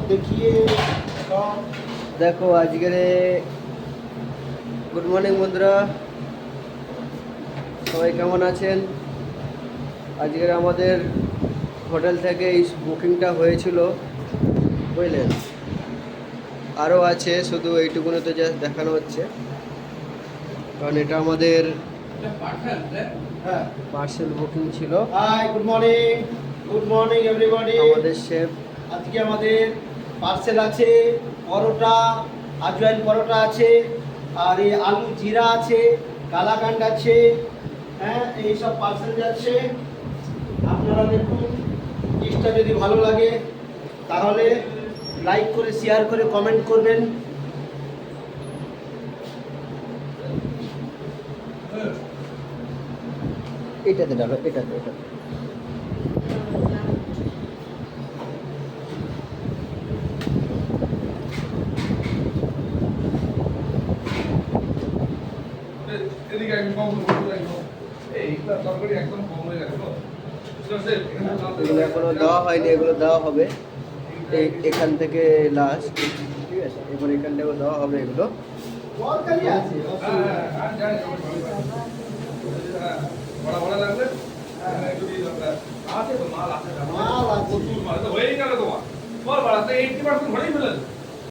देखिए দেখো আজকের গুড মর্নিং বন্ধুরা, সবাই কেমন আছেন? আজকের আমাদের হোটেল থেকে এই বুকিংটা হয়েছিল, বুঝলেন। আরও আছে, শুধু এইটুকুনে তো জাস্ট দেখানো হচ্ছে, কারণ এটা আমাদের পার্সেল বুকিং ছিল। Hi good morning everybody. আমাদের শেফ আজকে আমাদের পার্সেল আছে, পরোটা, আজওয়াইন পরোটা আছে, আর এই আলু জিরা আছে, কালাকান্ড আছে, হ্যাঁ এইসব পার্সেল যাচ্ছে। আপনারা দেখুন, ডিশটা যদি ভালো লাগে তাহলে লাইক করে শেয়ার করে কমেন্ট করবেন। এটাতে ডালো, এটাতে। এদিকে একদম কম এইটা তরকারি একদম কম হয়ে গেছে তো এগুলো এখনো দেওয়া হয়নি, এগুলো দেওয়া হবে এখান থেকে লাস্ট, ঠিক আছে। এবার এখান থেকেও দেওয়া হবে এগুলো। তরকারি আছে, বড় বড় লাগবে একটু দিয়ে দরকার আছে তো মাল আছে মাল আছে। প্রচুর মাল তো হয়েই গেল তোমার বল বাড়াতে 80% ভরেই ফেলেছে